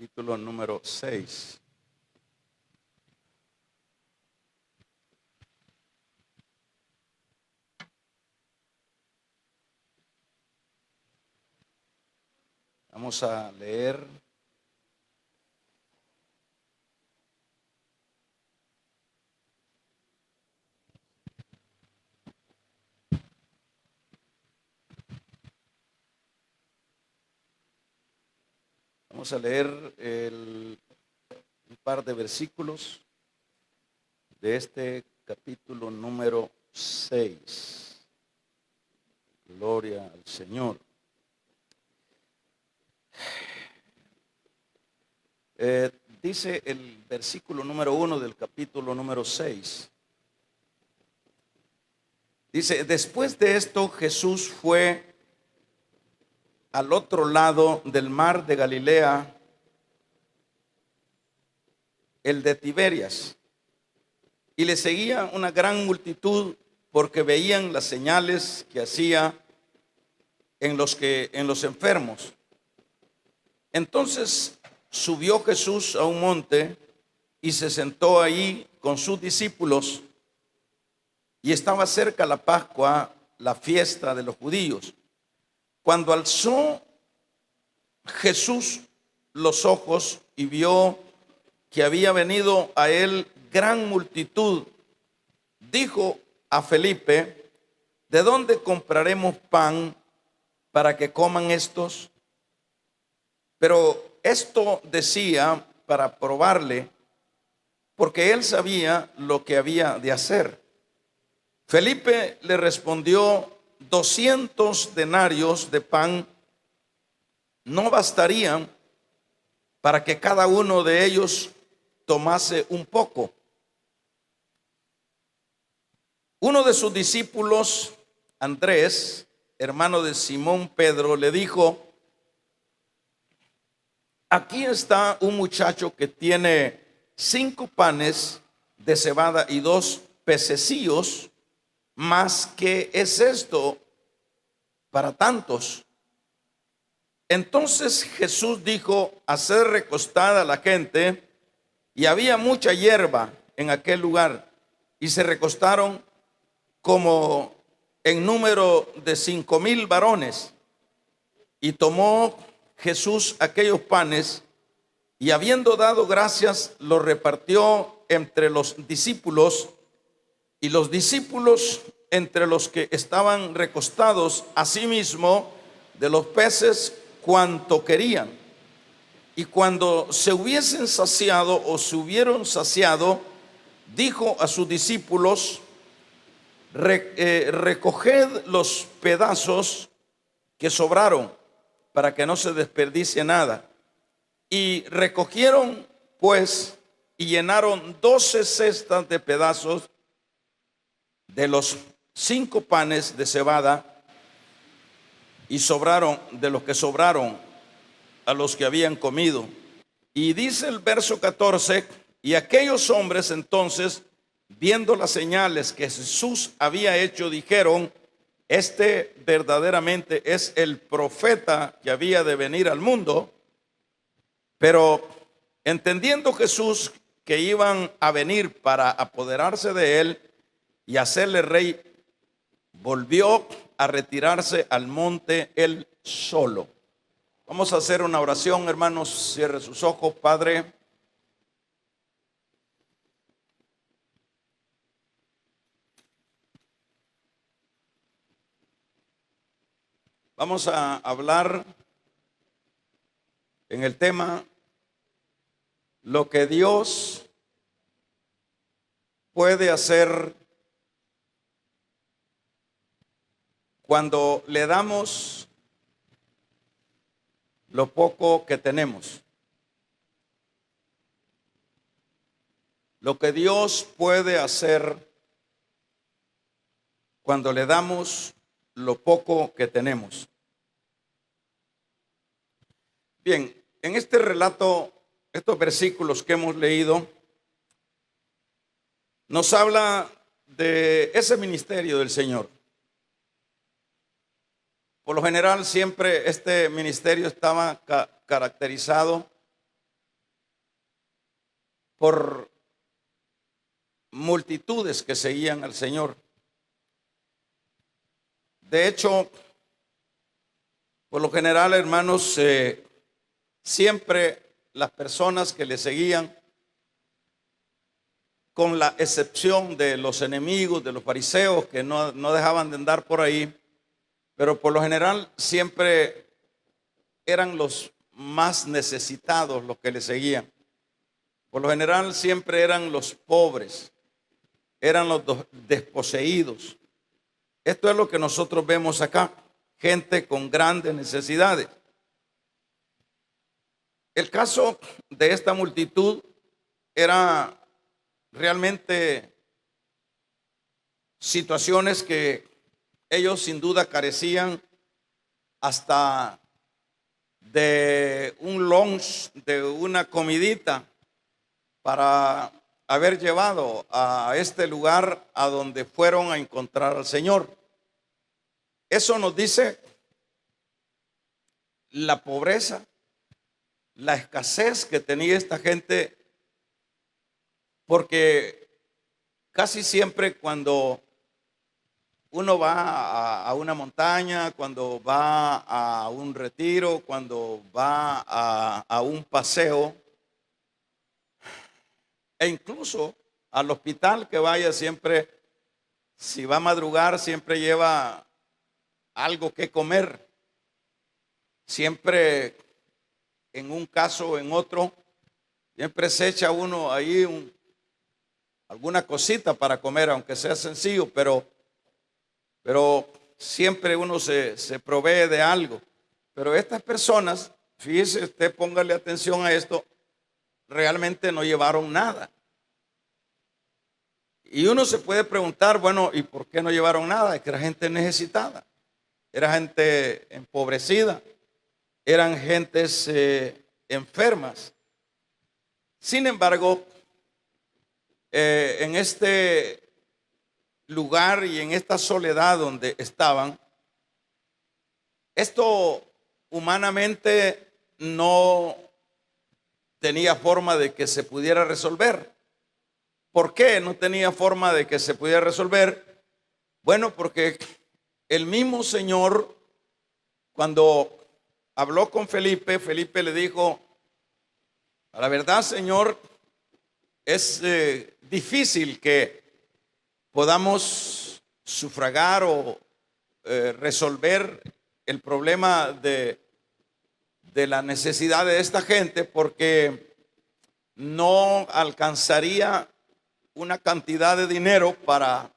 capítulo número 6. Vamos a leer un par de versículos de este capítulo número 6. Gloria al Señor. Dice el versículo número 1 del capítulo número 6. Dice: después de esto Jesús fue al otro lado del mar de Galilea, el de Tiberias, y le seguía una gran multitud porque veían las señales que hacía en los enfermos. Entonces subió Jesús a un monte y se sentó ahí con sus discípulos, y estaba cerca la Pascua, la fiesta de los judíos. Cuando alzó Jesús los ojos y vio que había venido a él gran multitud, dijo a Felipe: ¿de dónde compraremos pan para que coman estos? Pero esto decía para probarle, porque él sabía lo que había de hacer. Felipe le respondió: 200 denarios de pan no bastarían para que cada uno de ellos tomase un poco. Uno de sus discípulos, Andrés, hermano de Simón Pedro, le dijo: aquí está un muchacho que tiene 5 panes de cebada y 2 pececillos, ¿mas qué es esto para tantos? Entonces Jesús dijo: haced recostada a la gente. Y había mucha hierba en aquel lugar, y se recostaron como en número de 5,000 varones. Y tomó Jesús aquellos panes, y habiendo dado gracias, los repartió entre los discípulos, y los discípulos entre los que estaban recostados, asimismo de los peces cuanto querían. Y cuando se hubiesen saciado o se hubieron saciado, dijo a sus discípulos: recoged los pedazos que sobraron, para que no se desperdicie nada. Y recogieron pues y llenaron 12 cestas de pedazos de los 5 panes de cebada, y sobraron de los que sobraron a los que habían comido. Y dice el verso 14: y aquellos hombres entonces, viendo las señales que Jesús había hecho, dijeron: este verdaderamente es el profeta que había de venir al mundo. Pero entendiendo Jesús que iban a venir para apoderarse de él y hacerle rey, volvió a retirarse al monte él solo. Vamos a hacer una oración, hermanos. Cierre sus ojos. Padre, vamos a hablar en el tema: lo que Dios puede hacer cuando le damos lo poco que tenemos. Lo que Dios puede hacer cuando le damos lo poco que tenemos. Bien, en este relato, estos versículos que hemos leído, nos habla de ese ministerio del Señor. Por lo general, siempre este ministerio estaba caracterizado por multitudes que seguían al Señor. De hecho, por lo general, hermanos, siempre las personas que le seguían, con la excepción de los enemigos, de los fariseos, que no dejaban de andar por ahí, pero por lo general siempre eran los más necesitados los que le seguían. Por lo general siempre eran los pobres, eran los desposeídos. Esto es lo que nosotros vemos acá, gente con grandes necesidades. El caso de esta multitud era realmente situaciones que ellos sin duda carecían hasta de un lunch, de una comidita para haber llevado a este lugar a donde fueron a encontrar al Señor. Eso nos dice la pobreza, la escasez que tenía esta gente, porque casi siempre cuando uno va a una montaña, cuando va a un retiro, cuando va a un paseo, e incluso al hospital que vaya, siempre, si va a madrugar, siempre lleva algo que comer. Siempre, en un caso o en otro, siempre se echa uno ahí alguna cosita para comer, aunque sea sencillo, pero siempre uno se provee de algo. Pero estas personas, fíjese usted, póngale atención a esto, realmente no llevaron nada. Y uno se puede preguntar, bueno, ¿y por qué no llevaron nada? Es que era gente necesitada, era gente empobrecida, eran gentes enfermas. Sin embargo, en este lugar y en esta soledad donde estaban, esto humanamente no tenía forma de que se pudiera resolver. ¿Por qué no tenía forma de que se pudiera resolver? Bueno, porque el mismo Señor, cuando habló con Felipe, Felipe le dijo: a la verdad, Señor, es difícil que podamos sufragar o resolver el problema de la necesidad de esta gente, porque no alcanzaría una cantidad de dinero para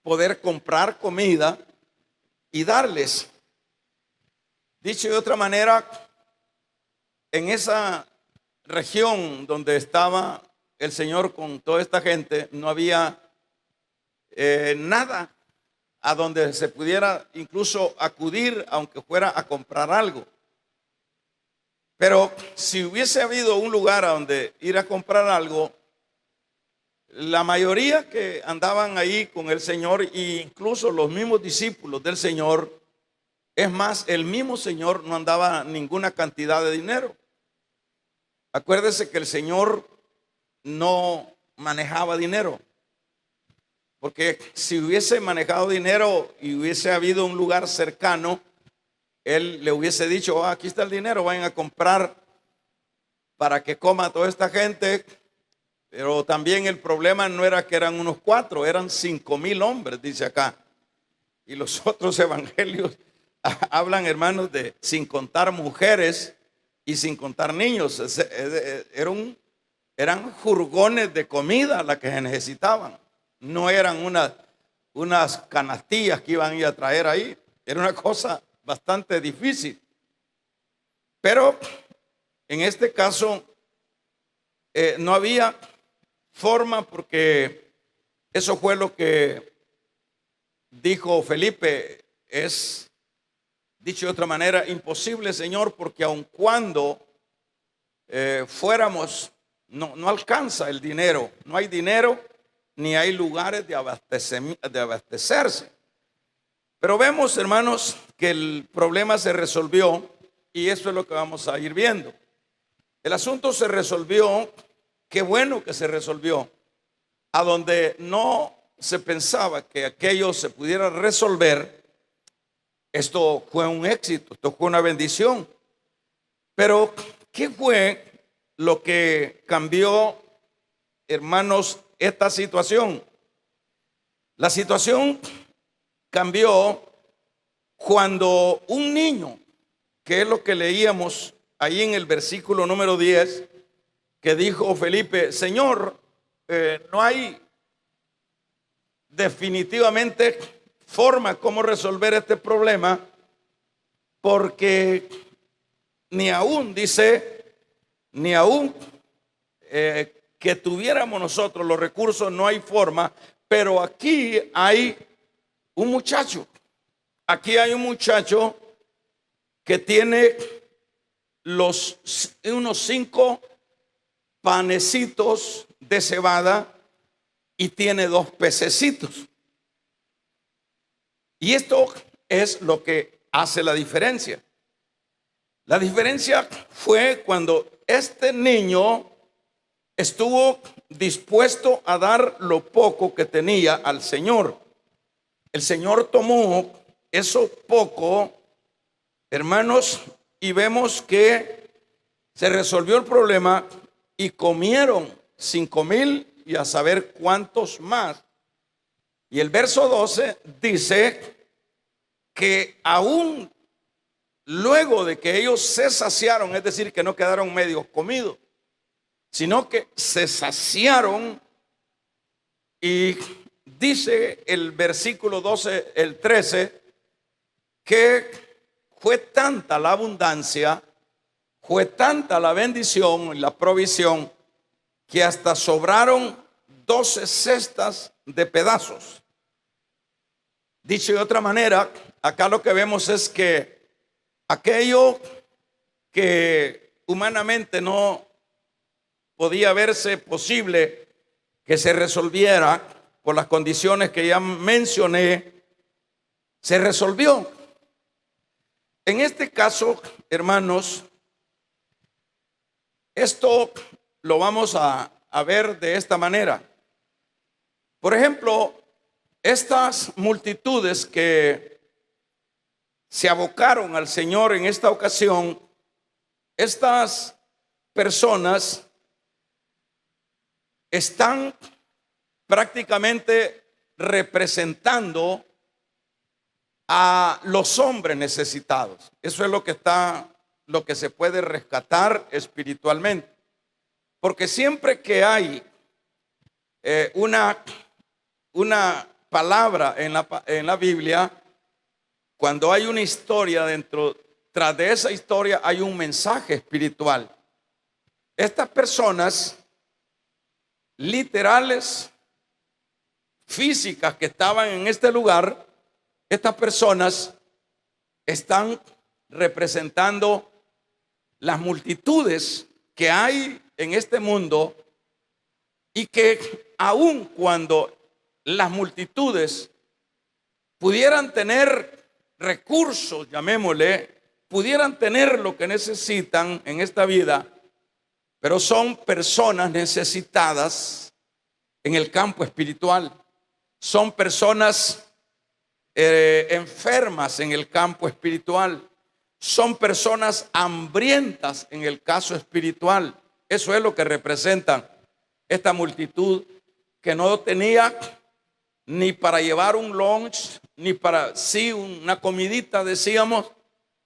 poder comprar comida y darles. Dicho de otra manera, en esa región donde estaba el Señor con toda esta gente, no había nada a donde se pudiera incluso acudir, aunque fuera a comprar algo. Pero si hubiese habido un lugar a donde ir a comprar algo, la mayoría que andaban ahí con el Señor, e incluso los mismos discípulos del Señor, es más, el mismo Señor no andaba ninguna cantidad de dinero. Acuérdese que el Señor no manejaba dinero, porque si hubiese manejado dinero y hubiese habido un lugar cercano, Él le hubiese dicho: aquí está el dinero, vayan a comprar para que coma toda esta gente. Pero también el problema no era que eran unos 4, eran 5,000 hombres, dice acá. Y los otros evangelios hablan, hermanos, de sin contar mujeres y sin contar niños. Eran jurgones de comida las que se necesitaban. No eran unas canastillas que iban a ir a traer ahí. Era una cosa bastante difícil. Pero en este caso no había forma, porque eso fue lo que dijo Felipe: es, dicho de otra manera, imposible, Señor, porque aun cuando fuéramos, no alcanza el dinero, no hay dinero ni hay lugares de abastecerse. Pero vemos, hermanos, que el problema se resolvió, y eso es lo que vamos a ir viendo. El asunto se resolvió qué bueno que se resolvió. A donde no se pensaba que aquello se pudiera resolver, esto fue un éxito, esto fue una bendición. Pero, ¿qué fue lo que cambió, hermanos, esta situación? La situación cambió cuando un niño, que es lo que leíamos ahí en el versículo número 10, que dijo Felipe: Señor, no hay definitivamente forma como resolver este problema, porque ni aún, dice, ni aún que tuviéramos nosotros los recursos, no hay forma. Pero aquí hay un muchacho, que tiene unos 5 panecitos de cebada y tiene 2 pececitos. Y esto es lo que hace la diferencia. La diferencia fue cuando este niño estuvo dispuesto a dar lo poco que tenía al Señor. El Señor tomó eso poco, hermanos, y vemos que se resolvió el problema y comieron 5,000 y a saber cuántos más. Y el verso 12 dice que aún luego de que ellos se saciaron, es decir, que no quedaron medio comidos, sino que se saciaron. Y dice el versículo 12, el 13, que fue tanta la abundancia, fue tanta la bendición y la provisión, que hasta sobraron 12 cestas de pedazos. Dicho de otra manera, acá lo que vemos es que aquello que humanamente no podía verse posible que se resolviera por las condiciones que ya mencioné, se resolvió. En este caso, hermanos, esto lo vamos a ver de esta manera. Por ejemplo, estas multitudes que se abocaron al Señor en esta ocasión, estas personas están prácticamente representando a los hombres necesitados. Eso es lo que se puede rescatar espiritualmente. Porque siempre que hay una palabra en la Biblia, cuando hay una historia tras de esa historia hay un mensaje espiritual. Estas personas literales, físicas, que estaban en este lugar, estas personas están representando las multitudes que hay en este mundo, y que aun cuando las multitudes pudieran tener recursos, llamémosle, pudieran tener lo que necesitan en esta vida, pero son personas necesitadas en el campo espiritual. Son personas enfermas en el campo espiritual. Son personas hambrientas en el caso espiritual. Eso es lo que representan esta multitud, que no tenía ni para llevar un lunch, ni para una comidita, decíamos.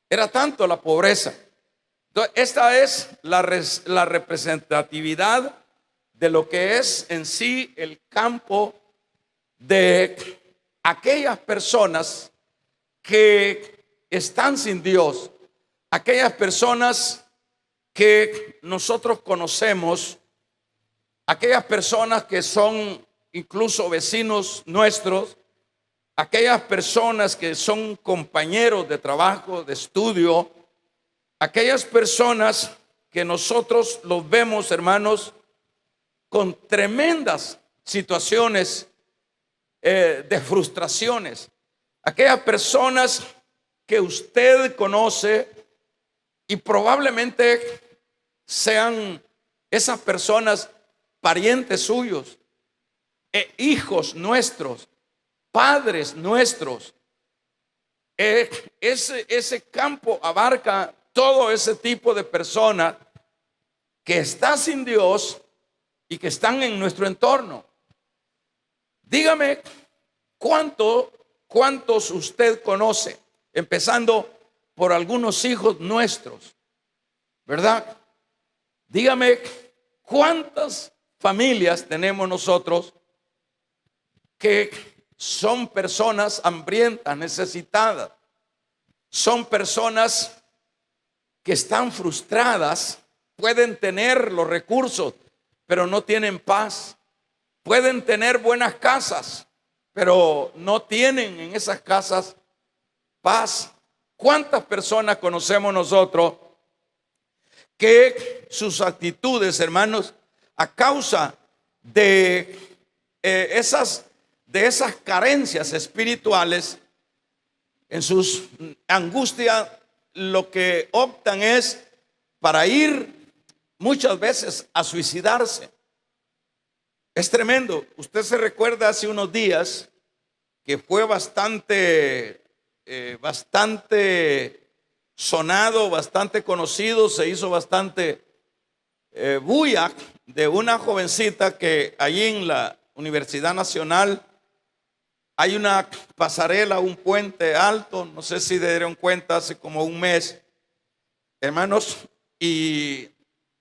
Era tanto la pobreza. Entonces, esta es la representatividad de lo que es en sí el campo de aquellas personas que están sin Dios, aquellas personas que nosotros conocemos, aquellas personas que son incluso vecinos nuestros, aquellas personas que son compañeros de trabajo, de estudio, aquellas personas que nosotros los vemos, hermanos, con tremendas situaciones de frustraciones. Aquellas personas que usted conoce y probablemente sean esas personas parientes suyos, hijos nuestros, padres nuestros. Ese campo abarca todo ese tipo de personas que están sin Dios y que están en nuestro entorno. Dígame cuántos usted conoce, empezando por algunos hijos nuestros, ¿verdad? Dígame cuántas familias tenemos nosotros que son personas hambrientas, necesitadas. Son personas que están frustradas, pueden tener los recursos, pero no tienen paz. Pueden tener buenas casas, pero no tienen en esas casas paz. ¿Cuántas personas conocemos nosotros que sus actitudes, hermanos, a causa de esas carencias espirituales, en sus angustias, lo que optan es para ir muchas veces a suicidarse? Es tremendo. Usted se recuerda hace unos días que fue bastante sonado, bastante conocido, se hizo bastante bulla de una jovencita que allí en la Universidad Nacional hay una pasarela, un puente alto, no sé si se dieron cuenta, hace como un mes, hermanos, y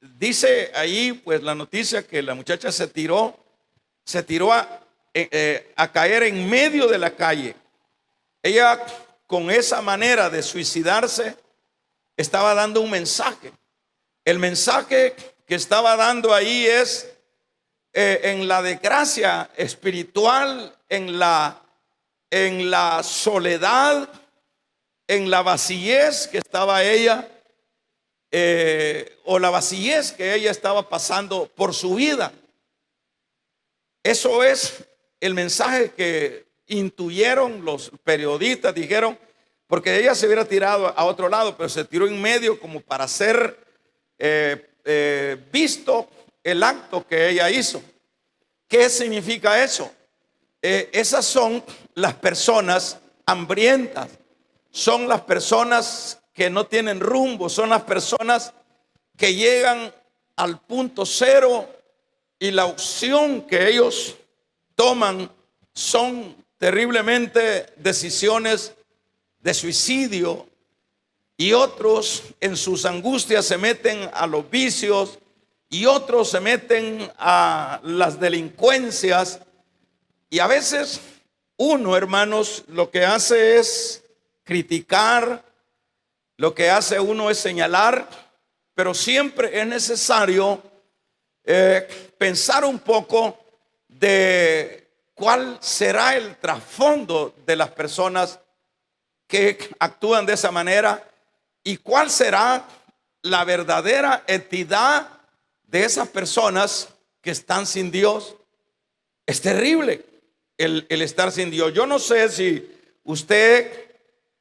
dice ahí pues la noticia que la muchacha se tiró a caer en medio de la calle. Ella, con esa manera de suicidarse, estaba dando un mensaje. El mensaje que estaba dando ahí es en la desgracia espiritual, en la soledad, en la vacillez que estaba ella, o la vacillez que ella estaba pasando por su vida. Eso es el mensaje que intuyeron los periodistas, dijeron, porque ella se hubiera tirado a otro lado, pero se tiró en medio como para ser visto el acto que ella hizo. ¿Qué significa eso? Esas son las personas hambrientas, son las personas que no tienen rumbo, son las personas que llegan al punto cero y la opción que ellos toman son terriblemente decisiones de suicidio, y otros en sus angustias se meten a los vicios, y otros se meten a las delincuencias. Y a veces uno, hermanos, lo que hace es criticar, lo que hace uno es señalar, pero siempre es necesario pensar un poco de cuál será el trasfondo de las personas que actúan de esa manera y cuál será la verdadera entidad de esas personas que están sin Dios. Es terrible el estar sin Dios. Yo no sé si usted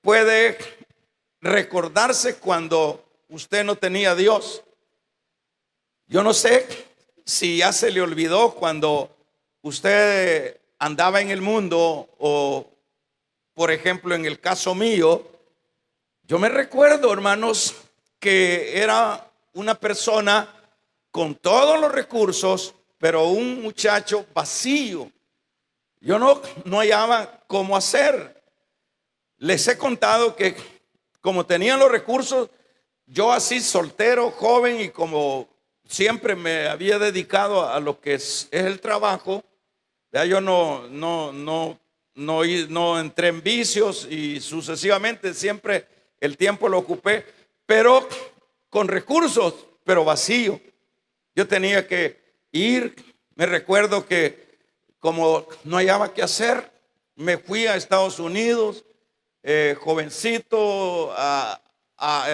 puede recordarse cuando usted no tenía a Dios. Yo no sé si ya se le olvidó cuando usted andaba en el mundo, o por ejemplo en el caso mío, yo me recuerdo, hermanos, que era una persona con todos los recursos, pero un muchacho vacío. Yo no hallaba cómo hacer. Les he contado que como tenía los recursos, yo así soltero, joven, y como siempre me había dedicado a lo que es el trabajo, ya yo no entré en vicios y sucesivamente siempre el tiempo lo ocupé, pero con recursos, pero vacío. Yo tenía que ir. Me recuerdo que como no hallaba qué hacer, me fui a Estados Unidos, jovencito,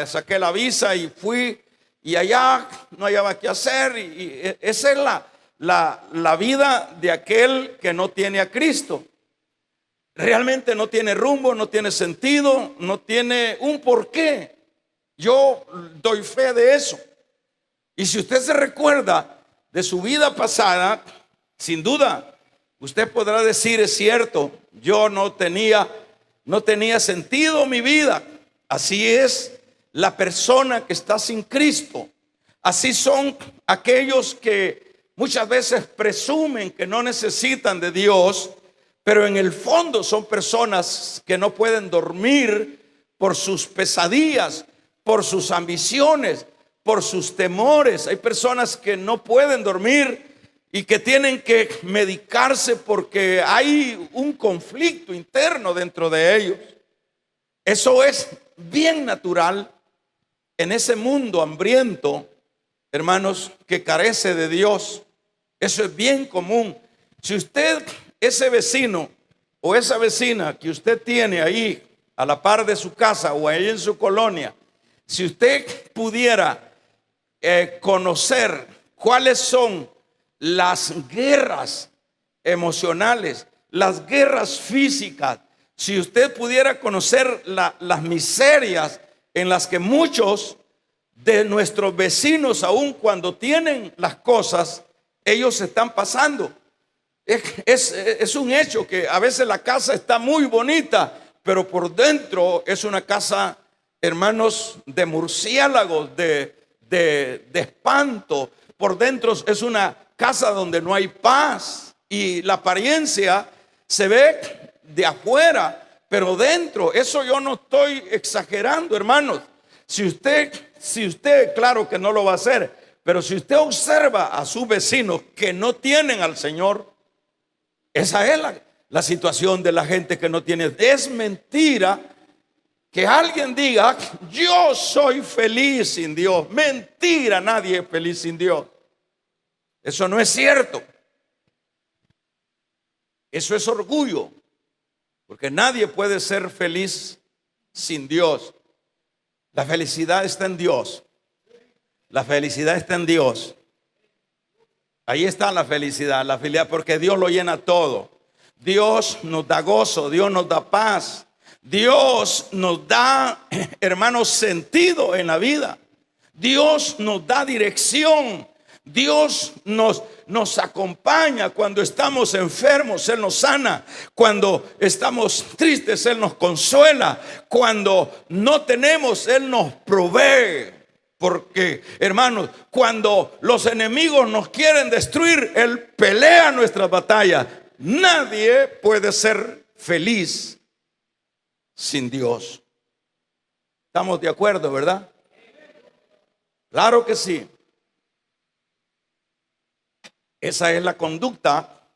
saqué la visa y fui, y allá no hallaba qué hacer, y esa es la vida de aquel que no tiene a Cristo. Realmente no tiene rumbo, no tiene sentido, no tiene un porqué. Yo doy fe de eso. Y si usted se recuerda, de su vida pasada, sin duda, usted podrá decir, es cierto, yo no tenía sentido mi vida. Así es la persona que está sin Cristo. Así son aquellos que muchas veces presumen que no necesitan de Dios, pero en el fondo son personas que no pueden dormir por sus pesadillas, por sus ambiciones, por sus temores. Hay personas que no pueden dormir y que tienen que medicarse porque hay un conflicto interno dentro de ellos. Eso es bien natural en ese mundo hambriento, hermanos, que carece de Dios. Eso es bien común. Si usted, ese vecino o esa vecina que usted tiene ahí a la par de su casa o ahí en su colonia, si usted pudiera conocer cuáles son las guerras emocionales, las guerras físicas, si usted pudiera conocer las miserias en las que muchos de nuestros vecinos, aun cuando tienen las cosas, ellos están pasando. Es un hecho que a veces la casa está muy bonita, pero por dentro es una casa, hermanos, de murciélagos, de espanto. Por dentro es una casa donde no hay paz y la apariencia se ve de afuera, pero dentro, eso yo no estoy exagerando, hermanos. Si usted, claro que no lo va a hacer, pero si usted observa a sus vecinos que no tienen al Señor, esa es la situación de la gente que no tiene. Es mentira que alguien diga, yo soy feliz sin Dios. Mentira, nadie es feliz sin Dios. Eso no es cierto. Eso es orgullo, porque nadie puede ser feliz sin Dios. La felicidad está en Dios. La felicidad está en Dios. Ahí está la felicidad, porque Dios lo llena todo. Dios nos da gozo, Dios nos da paz. Dios nos da, hermanos, sentido en la vida. Dios nos da dirección. Dios nos acompaña cuando estamos enfermos, Él nos sana. Cuando estamos tristes, Él nos consuela. Cuando no tenemos, Él nos provee. Porque, hermanos, cuando los enemigos nos quieren destruir, Él pelea nuestras batallas. Nadie puede ser feliz sin Dios. ¿Estamos de acuerdo, verdad? Claro que sí. Esa es la conducta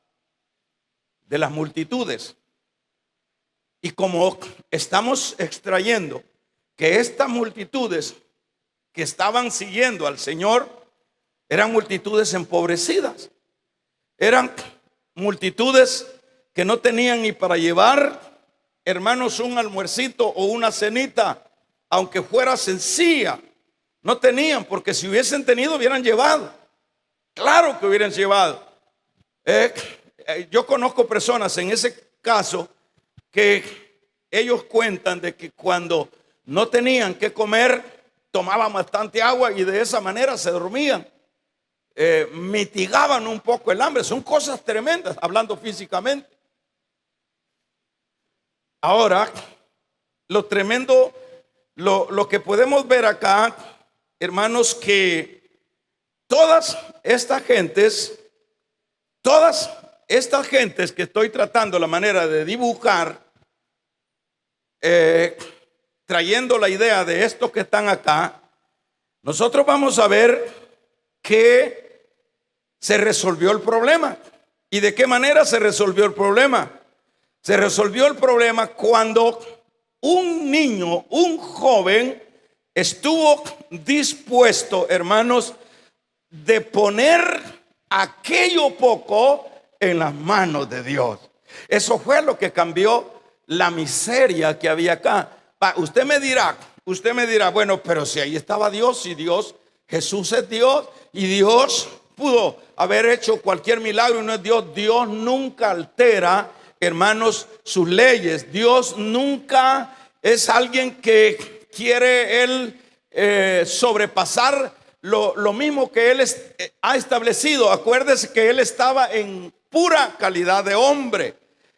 de las multitudes. Y como estamos extrayendo que estas multitudes que estaban siguiendo al Señor eran multitudes empobrecidas, eran multitudes que no tenían ni para llevar, hermanos, un almuercito o una cenita, aunque fuera sencilla. No tenían, porque si hubiesen tenido hubieran llevado. Claro que hubieran llevado. Yo conozco personas en ese caso que ellos cuentan de que cuando no tenían que comer, tomaban bastante agua y de esa manera se dormían. Mitigaban un poco el hambre. Son cosas tremendas, hablando físicamente. Ahora, lo tremendo, lo que podemos ver acá, hermanos, que todas estas gentes que estoy tratando la manera de dibujar, trayendo la idea de estos que están acá, nosotros vamos a ver que se resolvió el problema. ¿Y de qué manera se resolvió el problema? Se resolvió el problema cuando un niño, un joven, estuvo dispuesto, hermanos, de poner aquello poco en las manos de Dios. Eso fue lo que cambió la miseria que había acá. Usted me dirá, bueno, pero si ahí estaba Dios, y Dios, Jesús es Dios, y Dios pudo haber hecho cualquier milagro, y no es Dios. Dios nunca altera, hermanos, sus leyes. Dios nunca es alguien que quiere él sobrepasar lo mismo que él ha establecido. Acuérdese que él estaba en pura calidad de hombre.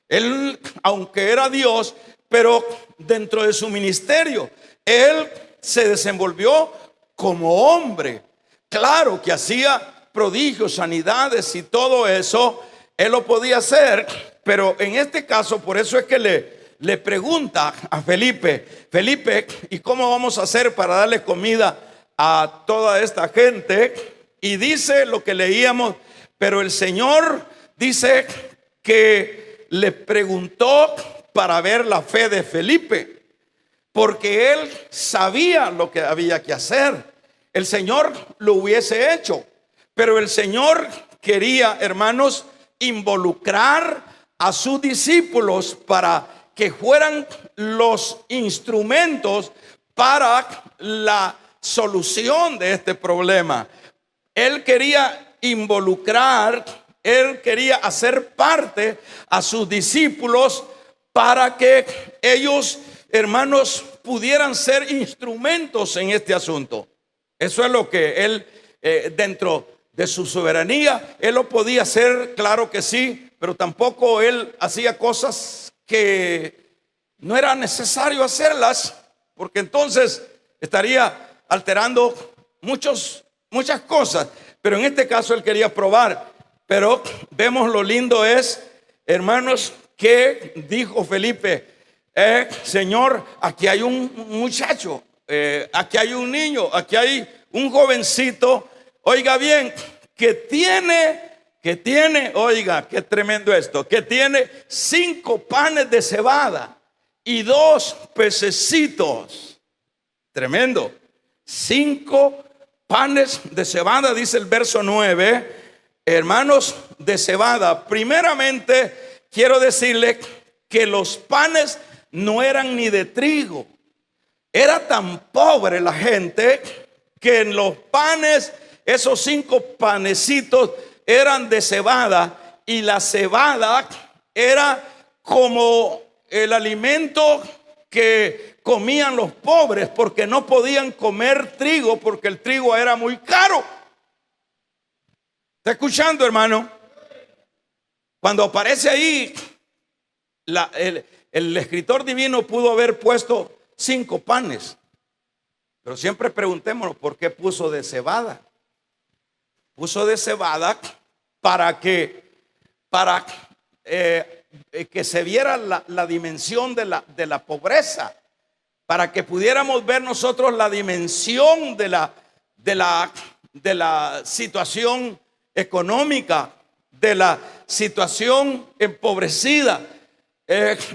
Él, aunque era Dios, pero dentro de su ministerio, él se desenvolvió como hombre. Claro que hacía prodigios, sanidades y todo eso, él lo podía hacer, pero en este caso, por eso es que le pregunta a Felipe, ¿y cómo vamos a hacer para darle comida a toda esta gente? Y dice lo que leíamos, pero el Señor dice que le preguntó para ver la fe de Felipe, porque él sabía lo que había que hacer. El Señor lo hubiese hecho, pero el Señor quería, hermanos, involucrar a sus discípulos para que fueran los instrumentos para la solución de este problema. Él quería involucrar, él quería hacer parte a sus discípulos para que ellos, hermanos, pudieran ser instrumentos en este asunto. Eso es lo que él, dentro de su soberanía, él lo podía hacer, claro que sí, pero tampoco él hacía cosas que no era necesario hacerlas, porque entonces estaría alterando muchas cosas. Pero en este caso él quería probar. Pero vemos lo lindo es, hermanos, que dijo Felipe, Señor, aquí hay un muchacho, aquí hay un niño, aquí hay un jovencito, oiga bien, que tiene, oiga, qué tremendo esto, que tiene 5 panes de cebada y 2 pececitos. Tremendo. 5 panes de cebada, dice el verso 9, hermanos, de cebada. Primeramente, quiero decirle que los panes no eran ni de trigo. Era tan pobre la gente que en los panes, esos 5 panecitos eran de cebada, y la cebada era como el alimento que comían los pobres, porque no podían comer trigo, porque el trigo era muy caro. ¿Está escuchando, hermano? Cuando aparece ahí, el escritor divino pudo haber puesto 5 panes, pero siempre preguntémonos por qué puso de cebada. Puso de cebada para que se viera la dimensión de la pobreza, para que pudiéramos ver nosotros la dimensión de la situación económica, de la situación empobrecida.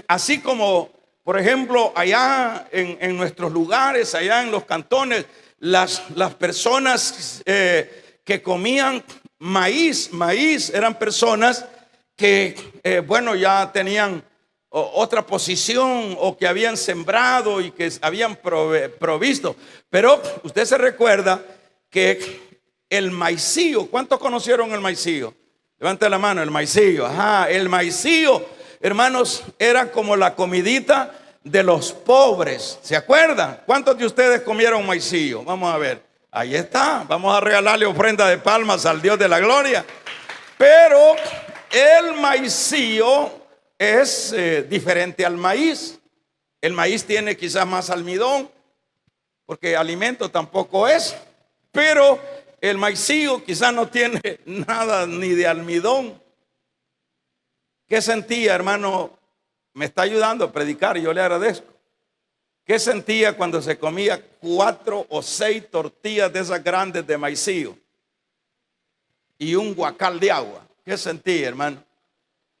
Así como, por ejemplo, allá en nuestros lugares, allá en los cantones, las personas que comían maíz, eran personas que, bueno, ya tenían otra posición, o que habían sembrado y que habían provisto. Pero usted se recuerda que el maicillo, ¿cuántos conocieron el maicillo? Levante la mano, el maicillo. Ajá, el maicillo, hermanos, era como la comidita de los pobres. ¿Se acuerdan? ¿Cuántos de ustedes comieron maicillo? Vamos a ver. Ahí está. Vamos a regalarle ofrenda de palmas al Dios de la gloria. Pero el maicillo es diferente al maíz. El maíz tiene quizás más almidón, porque alimento tampoco es. Pero el maicillo quizás no tiene nada ni de almidón. ¿Qué sentía, hermano? Me está ayudando a predicar y yo le agradezco. ¿Qué sentía cuando se comía 4 o 6 tortillas de esas grandes de maicillo y un guacal de agua? ¿Qué sentía, hermano?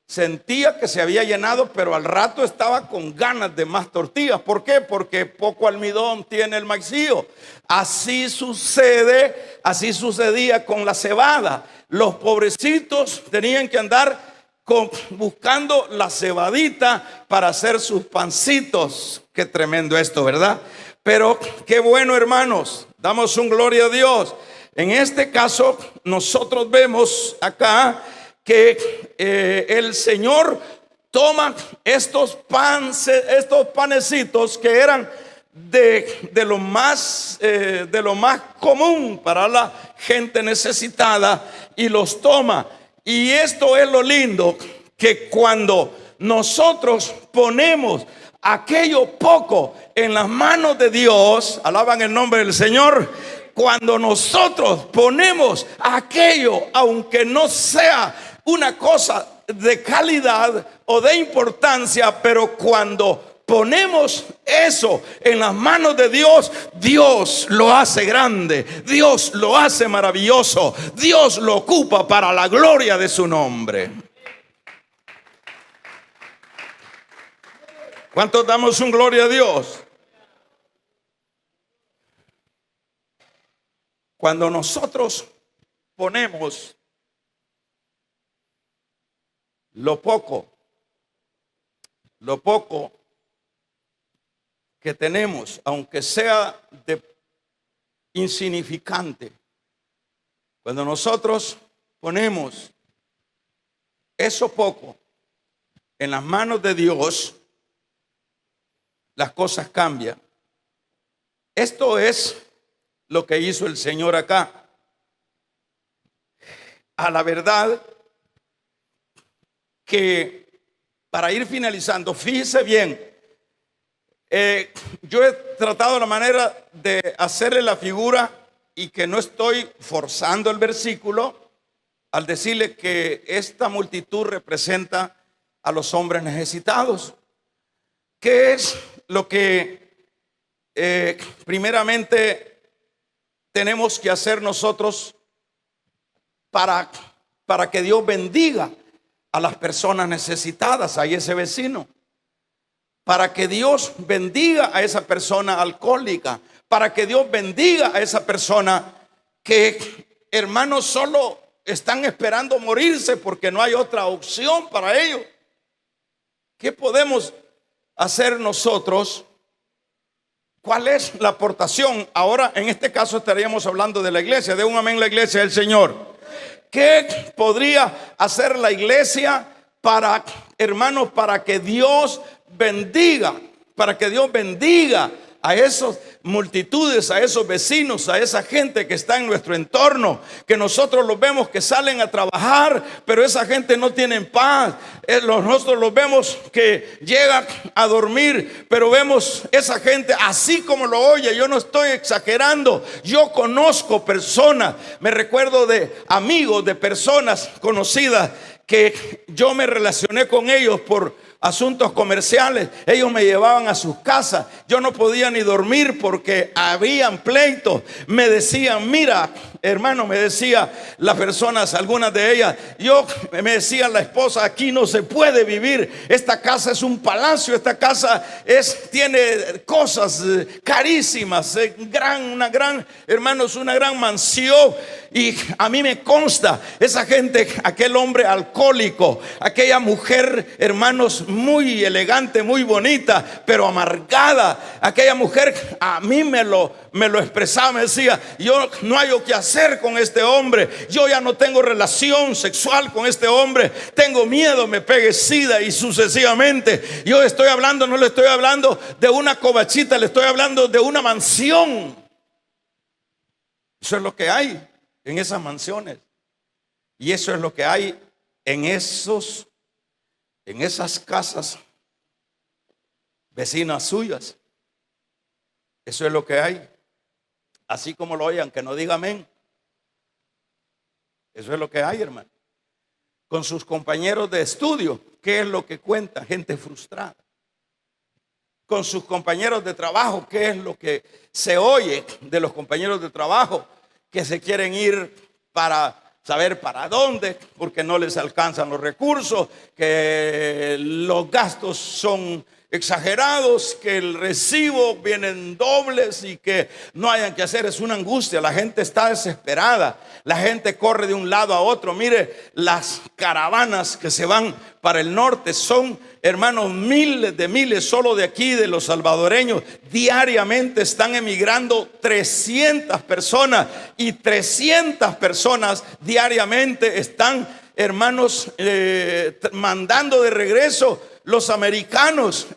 Sentía que se había llenado, pero al rato estaba con ganas de más tortillas. ¿Por qué? Porque poco almidón tiene el maicillo. Así sucedía con la cebada. Los pobrecitos tenían que andar buscando la cebadita para hacer sus pancitos. Qué tremendo esto, ¿verdad? Pero qué bueno, hermanos, damos un gloria a Dios. En este caso nosotros vemos acá que el Señor toma estos panecitos que eran de lo más común para la gente necesitada y los toma. Y esto es lo lindo, que cuando nosotros ponemos aquello poco en las manos de Dios, alaban el nombre del Señor, cuando nosotros ponemos aquello, aunque no sea una cosa de calidad o de importancia, pero cuando ponemos eso en las manos de Dios, Dios lo hace grande, Dios lo hace maravilloso, Dios lo ocupa para la gloria de su nombre. ¿Cuántos damos un gloria a Dios? Cuando nosotros ponemos lo poco que tenemos, aunque sea insignificante, cuando nosotros ponemos eso poco en las manos de Dios, las cosas cambian. Esto es lo que hizo el Señor acá. A la verdad que, para ir finalizando, fíjese bien, yo he tratado la manera de hacerle la figura y que no estoy forzando el versículo al decirle que esta multitud representa a los hombres necesitados. ¿Qué es lo que primeramente tenemos que hacer nosotros para que Dios bendiga a las personas necesitadas, a ese vecino? Para que Dios bendiga a esa persona alcohólica, para que Dios bendiga a esa persona que, hermanos, solo están esperando morirse porque no hay otra opción para ellos. ¿Qué podemos hacer nosotros? ¿Cuál es la aportación? Ahora, en este caso, estaríamos hablando de la iglesia. De un amén la iglesia del Señor. ¿Qué podría hacer la iglesia para, hermanos, para que Dios bendiga? Para que Dios bendiga a esas multitudes, a esos vecinos, a esa gente que está en nuestro entorno, que nosotros los vemos que salen a trabajar, pero esa gente no tiene paz. Nosotros los vemos que llegan a dormir, pero vemos esa gente así como lo oye. Yo no estoy exagerando. Yo conozco personas, me recuerdo de amigos, de personas conocidas que yo me relacioné con ellos por asuntos comerciales. Ellos me llevaban a sus casas. Yo no podía ni dormir porque habían pleitos. Me decían, mira, hermano, me decía las personas, algunas de ellas, me decía la esposa, aquí no se puede vivir. Esta casa es un palacio. Esta casa tiene cosas carísimas, hermanos, una gran mansión. Y a mí me consta, esa gente, aquel hombre alcohólico, aquella mujer, hermanos, muy elegante, muy bonita, pero amargada, aquella mujer a mí me lo expresaba, me decía, yo no hay qué hacer con este hombre, yo ya no tengo relación sexual con este hombre, tengo miedo, me pegue sida, y sucesivamente. Yo estoy hablando, no le estoy hablando de una covachita, le estoy hablando de una mansión. Eso es lo que hay en esas mansiones, y eso es lo que hay en esas casas vecinas suyas. Eso es lo que hay, así como lo oigan, que no diga amén. Eso es lo que hay, hermano. Con sus compañeros de estudio, ¿qué es lo que cuenta? Gente frustrada. Con sus compañeros de trabajo, ¿qué es lo que se oye de los compañeros de trabajo? Que se quieren ir para saber para dónde, porque no les alcanzan los recursos, que los gastos son exagerados, que el recibo vienen dobles y que no hayan que hacer. Es una angustia. La gente está desesperada. La gente corre de un lado a otro. Mire, las caravanas que se van para el norte son, hermanos, miles de miles. Solo de aquí, de los salvadoreños, diariamente están emigrando 300 personas, y 300 personas diariamente están, hermanos, mandando de regreso los americanos.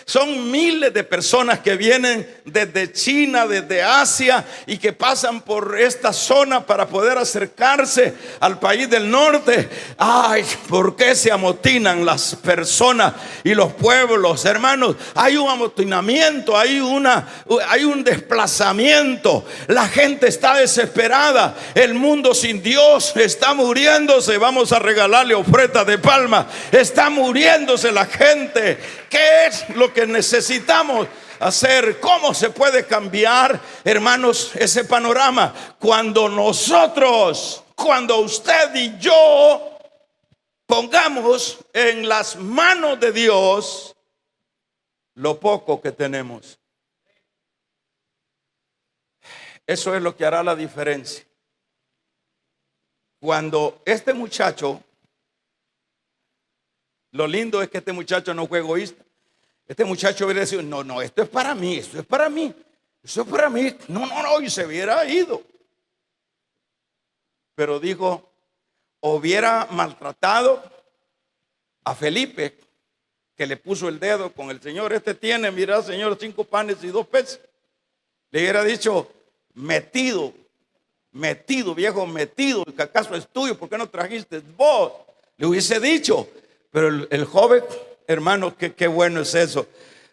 Son miles de personas que vienen desde China, desde Asia, y que pasan por esta zona para poder acercarse al país del norte. Ay, ¿por qué se amotinan las personas y los pueblos, hermanos? Hay un amotinamiento, hay un desplazamiento. La gente está desesperada. El mundo sin Dios está muriéndose. Vamos a regalarle ofrenda de palma. Está muriéndose la gente. ¿Qué es lo que necesitamos hacer? ¿Cómo se puede cambiar, hermanos, ese panorama? Cuando usted y yo pongamos en las manos de Dios lo poco que tenemos. Eso es lo que hará la diferencia. Cuando este muchacho, lo lindo es que este muchacho no fue egoísta. Este muchacho hubiera dicho: no, esto es para mí, esto es para mí, esto es para mí. No, y se hubiera ido. Pero dijo, hubiera maltratado a Felipe, que le puso el dedo con el Señor. Este tiene, mira, Señor, 5 panes y 2 peces. Le hubiera dicho: metido, viejo, metido, que acaso es tuyo, ¿por qué no trajiste vos? Le hubiese dicho. Pero el joven, hermano, qué bueno es eso.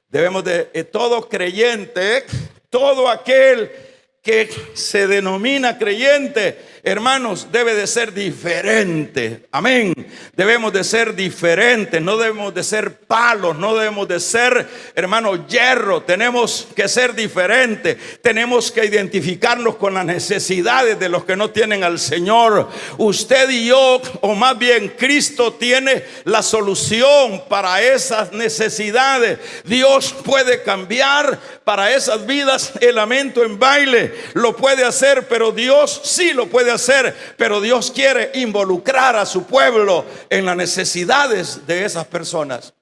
Debemos de todo creyente, todo aquel que se denomina creyente, hermanos, debe de ser diferente. Amén. Debemos de ser diferentes. No debemos de ser palos. No debemos de ser, hermanos, hierro. Tenemos que ser diferentes. Tenemos que identificarnos con las necesidades de los que no tienen al Señor. Usted y yo, o más bien Cristo, tiene la solución para esas necesidades. Dios puede cambiar para esas vidas el lamento en baile. Lo puede hacer, pero Dios sí lo puede hacer. Pero Dios quiere involucrar a su pueblo en las necesidades de esas personas.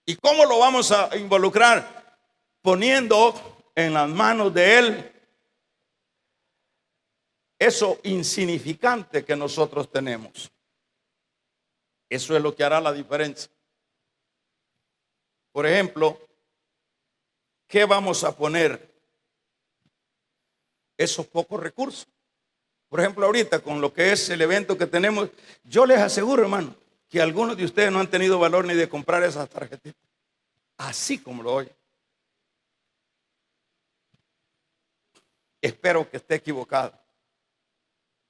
¿Y cómo lo vamos a involucrar? Poniendo en las manos de Él eso insignificante que nosotros tenemos. Eso es lo que hará la diferencia. Por ejemplo, ¿qué vamos a poner? Esos pocos recursos. Por ejemplo, ahorita con lo que es el evento que tenemos, yo les aseguro, hermano, que algunos de ustedes no han tenido valor ni de comprar esas tarjetitas, así como lo oyen. Espero que esté equivocado.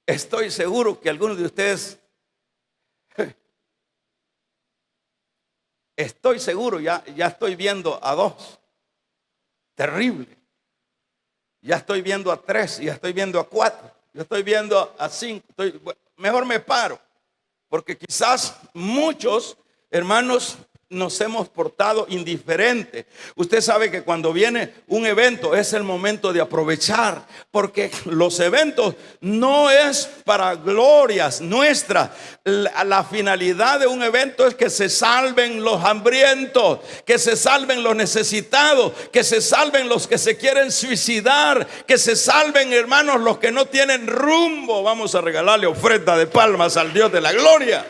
Estoy seguro que algunos de ustedes, estoy seguro, ya estoy viendo a 2. Terrible. Ya estoy viendo a 3, ya estoy viendo a 4, ya estoy viendo a 5. Mejor me paro, porque quizás muchos hermanos nos hemos portado indiferente. Usted sabe que cuando viene un evento es el momento de aprovechar, porque los eventos no es para glorias nuestras. La finalidad de un evento es que se salven los hambrientos, que se salven los necesitados, que se salven los que se quieren suicidar, que se salven, hermanos, los que no tienen rumbo. Vamos a regalarle ofrenda de palmas al Dios de la gloria.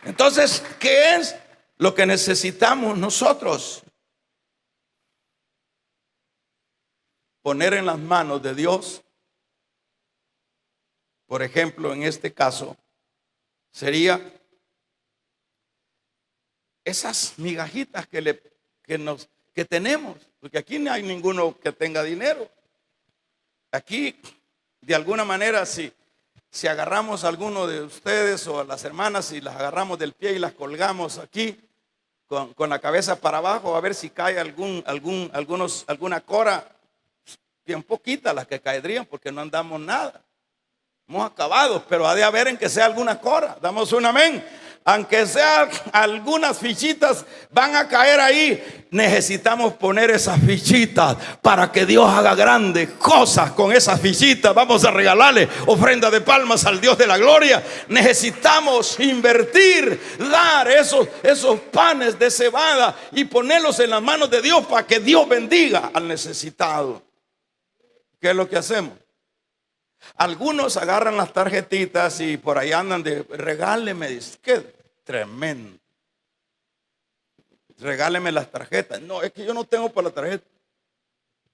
Entonces, ¿qué es lo que necesitamos nosotros? Poner en las manos de Dios. Por ejemplo, en este caso, sería esas migajitas que tenemos, porque aquí no hay ninguno que tenga dinero. Aquí, de alguna manera, si agarramos a alguno de ustedes o a las hermanas y las agarramos del pie y las colgamos aquí con la cabeza para abajo, a ver si cae alguna cora, bien poquita las que caerían, porque no andamos nada. Hemos acabado, pero ha de haber en que sea alguna cora. Damos un amén. Aunque sea algunas fichitas van a caer ahí. Necesitamos poner esas fichitas para que Dios haga grandes cosas con esas fichitas. Vamos a regalarle ofrenda de palmas al Dios de la gloria. Necesitamos invertir, dar esos panes de cebada y ponerlos en las manos de Dios para que Dios bendiga al necesitado. ¿Qué es lo que hacemos? Algunos agarran las tarjetitas y por ahí andan de regáleme, dice, qué tremendo. Regáleme las tarjetas. No, es que yo no tengo para la tarjeta.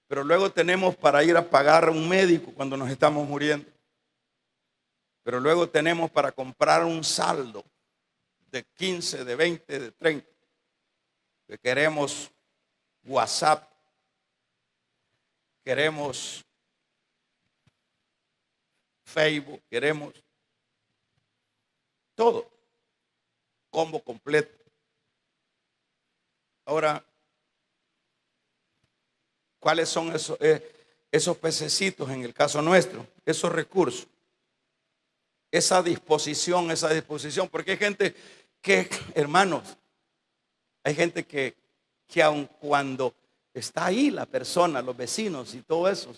Pero luego tenemos para ir a pagar a un médico cuando nos estamos muriendo. Pero luego tenemos para comprar un saldo de 15, de 20, de 30. Que queremos WhatsApp. Queremos Facebook. Queremos todo. Combo completo. Ahora, ¿cuáles son esos pececitos en el caso nuestro? Esos recursos. Esa disposición, porque hay gente que, hermanos, hay gente que aun cuando está ahí la persona, los vecinos y todo eso,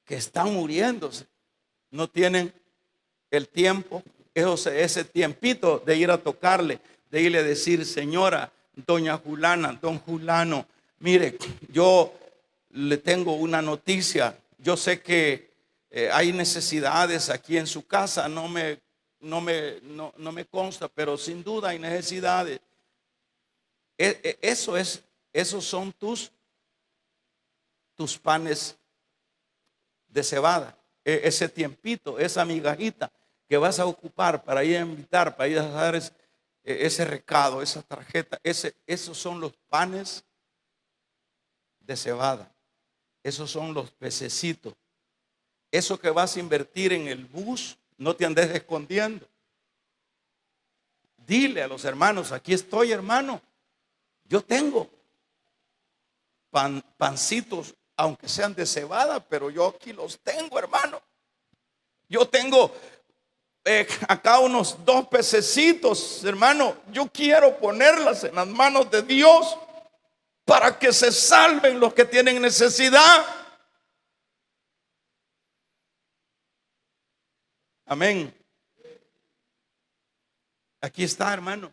que están muriéndose, no tienen el tiempo, ese tiempito de ir a tocarle, de irle a decir, señora, doña Julana, don Julano, mire, yo le tengo una noticia. Yo sé que hay necesidades aquí en su casa, no me consta, pero sin duda hay necesidades. Esos son tus panes de cebada. Ese tiempito, esa migajita que vas a ocupar para ir a invitar, para ir a dar ese recado, esa tarjeta, esos son los panes de cebada. Esos son los pececitos. Eso que vas a invertir en el bus, no te andes escondiendo. Dile a los hermanos, aquí estoy, hermano. Yo tengo pancitos, aunque sean de cebada, pero yo aquí los tengo, hermano. Yo tengo acá unos 2 pececitos, hermano. Yo quiero ponerlas en las manos de Dios para que se salven los que tienen necesidad. Amén. Aquí está, hermano.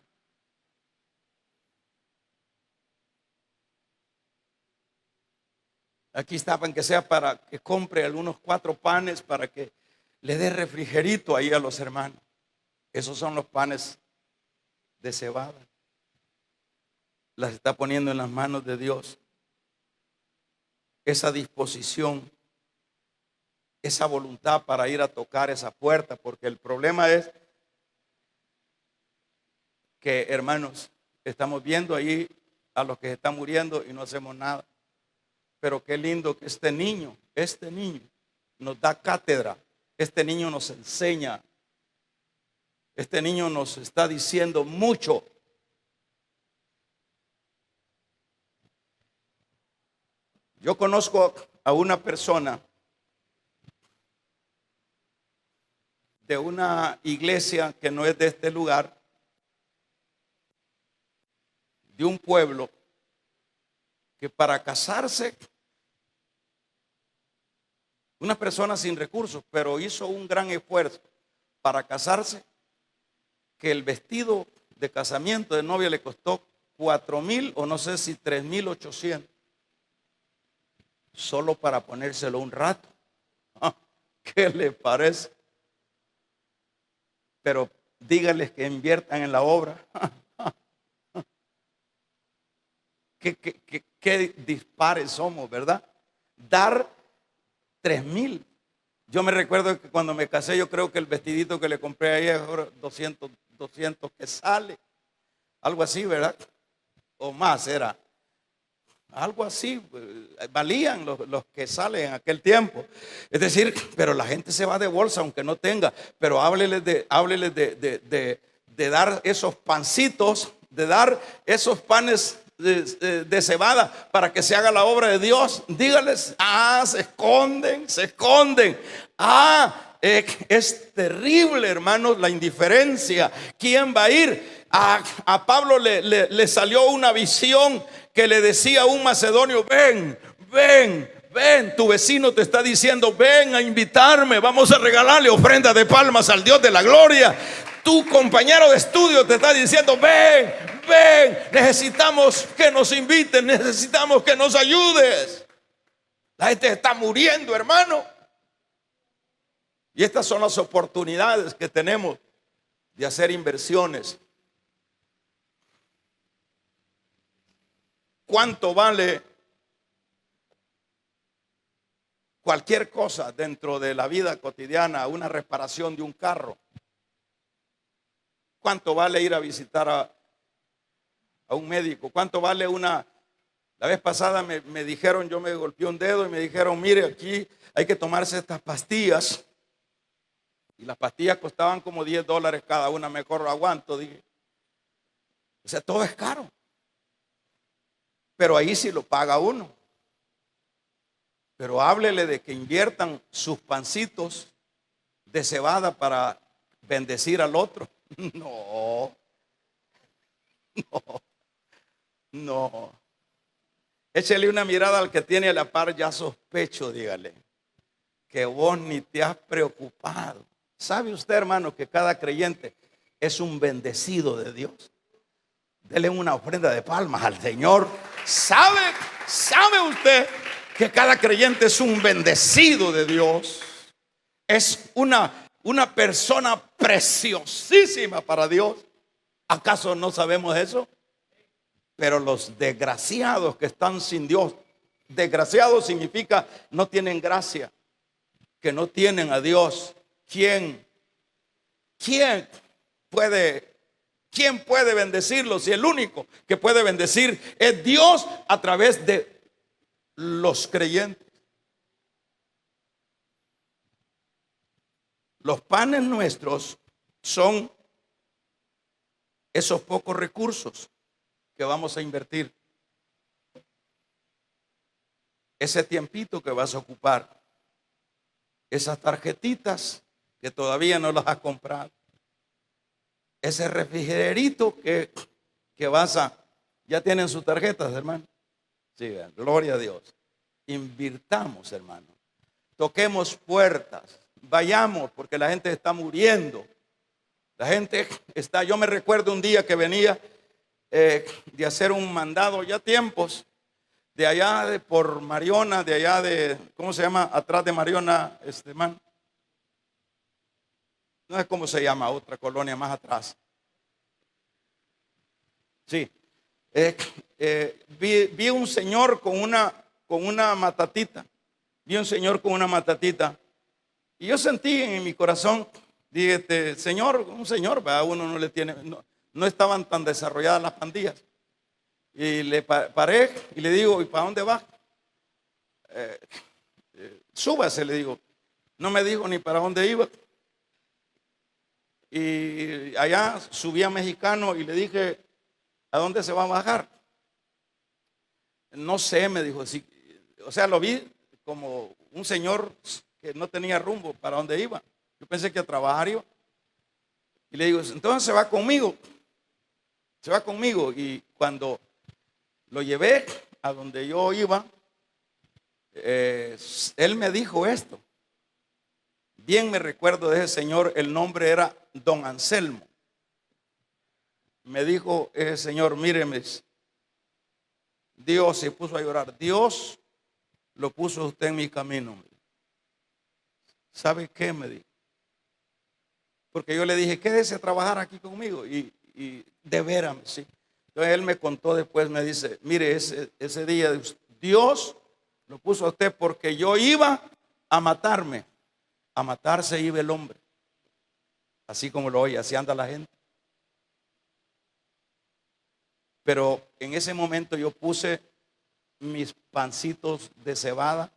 Aquí está, aunque sea para que compre algunos 4 panes para que le dé refrigerito ahí a los hermanos. Esos son los panes de cebada. Las está poniendo en las manos de Dios. Esa disposición, esa voluntad para ir a tocar esa puerta, porque el problema es que, hermanos, estamos viendo ahí a los que se están muriendo y no hacemos nada. Pero qué lindo que este niño nos da cátedra. Este niño nos enseña. Este niño nos está diciendo mucho. Yo conozco a una persona de una iglesia que no es de este lugar, de un pueblo, que para casarse, una persona sin recursos, pero hizo un gran esfuerzo para casarse, que el vestido de casamiento de novia le costó 4,000 o no sé si 3,800, solo para ponérselo un rato. ¿Qué le parece? Pero dígales que inviertan en la obra. Qué dispares somos, ¿verdad? Dar 3,000. Yo me recuerdo que cuando me casé, yo creo que el vestidito que le compré ahí es 200 que sale. Algo así, ¿verdad? O más era. Algo así. Valían los que salen en aquel tiempo. Es decir, pero la gente se va de bolsa aunque no tenga. Pero hábleles de dar esos pancitos, de dar esos panes de cebada para que se haga la obra de Dios. Dígales, se esconden. Es terrible, hermanos, la indiferencia. ¿Quién va a ir? A Pablo le salió una visión que le decía a un macedonio, ven, tu vecino te está diciendo, ven a invitarme, vamos a regalarle ofrenda de palmas al Dios de la gloria. Tu compañero de estudio te está diciendo, ven, necesitamos que nos inviten, necesitamos que nos ayudes. La gente está muriendo, hermano. Y estas son las oportunidades que tenemos de hacer inversiones. ¿Cuánto vale cualquier cosa dentro de la vida cotidiana? Una reparación de un carro. ¿Cuánto vale ir a visitar a un médico? ¿Cuánto vale una? La vez pasada me dijeron, yo me golpeé un dedo y me dijeron, mire, aquí hay que tomarse estas pastillas. Y las pastillas costaban como $10 cada una, mejor lo aguanto, dije. O sea, todo es caro. Pero ahí sí lo paga uno. Pero háblele de que inviertan sus pancitos de cebada para bendecir al otro. No, no, no. Échele una mirada al que tiene a la par, ya sospecho, dígale, que vos ni te has preocupado. ¿Sabe usted, hermano, que cada creyente es un bendecido de Dios? Dele una ofrenda de palmas al Señor. ¿Sabe usted que cada creyente es un bendecido de Dios? Es una persona preciosísima para Dios. ¿Acaso no sabemos eso? Pero los desgraciados que están sin Dios, desgraciados significa no tienen gracia, que no tienen a Dios. ¿Quién puede bendecirlos? Si el único que puede bendecir es Dios a través de los creyentes. Los panes nuestros son esos pocos recursos que vamos a invertir, ese tiempito que vas a ocupar, esas tarjetitas que todavía no las has comprado, ese refrigererito que ya tienen sus tarjetas, hermano. Sí, gloria a Dios. Invirtamos, hermano. Toquemos puertas, vayamos, porque la gente está muriendo. La gente está, yo me recuerdo un día que venía de hacer un mandado ya tiempos, de allá por Mariona, de allá de, ¿cómo se llama? Atrás de Mariona, man. No es como se llama, otra colonia más atrás. Sí. Vi un señor con una matatita. Vi un señor con una matatita. Y yo sentí en mi corazón, dije, señor, un señor, a uno no le tiene, no estaban tan desarrolladas las pandillas. Y le paré y le digo, ¿y para dónde va? Súbase, le digo. No me dijo ni para dónde iba. Y allá subí a Mexicano y le dije, ¿a dónde se va a bajar? No sé, me dijo. Sí, o sea, lo vi como un señor que no tenía rumbo para dónde iba. Yo pensé que a trabajar iba. Y le digo, entonces se va conmigo. Se va conmigo. Y cuando lo llevé a donde yo iba, él me dijo esto. Bien me recuerdo de ese señor, el nombre era Don Anselmo. Me dijo ese señor, míreme, Dios se puso a llorar. Dios lo puso usted en mi camino. ¿Sabe qué? Me dijo. Porque yo le dije, quédese a trabajar aquí conmigo. Y de veras, sí. Entonces él me contó después, me dice, mire, ese día Dios lo puso a usted porque yo iba a matarme. A matarse iba el hombre. Así como lo oye, así anda la gente. Pero en ese momento yo puse mis pancitos de cebada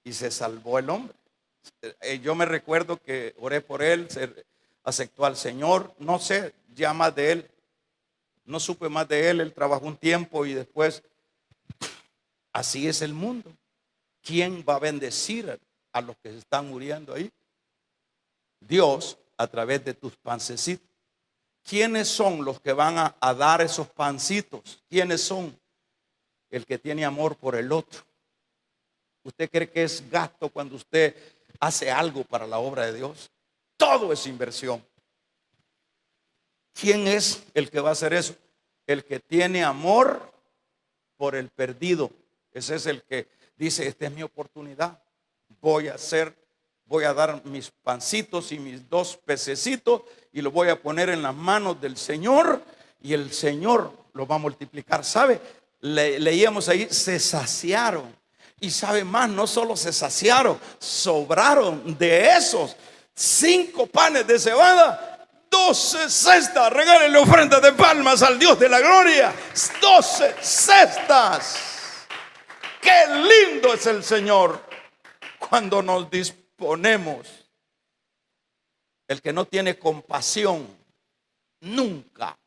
y se salvó el hombre. Yo me recuerdo que oré por él, se aceptó al Señor. No sé ya más de él. No supe más de él. Él trabajó un tiempo y después. Así es el mundo. ¿Quién va a bendecir a los que se están muriendo ahí? Dios, a través de tus pancecitos. ¿Quiénes son los que van a dar esos pancitos? ¿Quiénes son? El que tiene amor por el otro. ¿Usted cree que es gasto cuando usted hace algo para la obra de Dios? Todo es inversión. ¿Quién es el que va a hacer eso? El que tiene amor por el perdido. Ese es el que dice, esta es mi oportunidad. Voy a hacer voy a dar mis pancitos y mis 2 pececitos y los voy a poner en las manos del Señor y el Señor lo va a multiplicar. ¿Sabe? Leíamos ahí, se saciaron. Y sabe más, no solo se saciaron, sobraron de esos 5 panes de cebada, 12 cestas. Regálenle ofrendas de palmas al Dios de la gloria. 12 cestas. Qué lindo es el Señor cuando nos disponemos. El que no tiene compasión nunca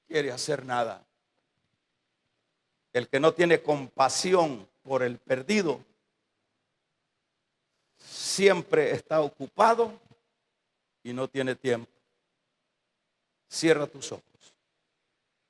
quiere hacer nada. El que no tiene compasión por el perdido siempre está ocupado y no tiene tiempo. Cierra tus ojos.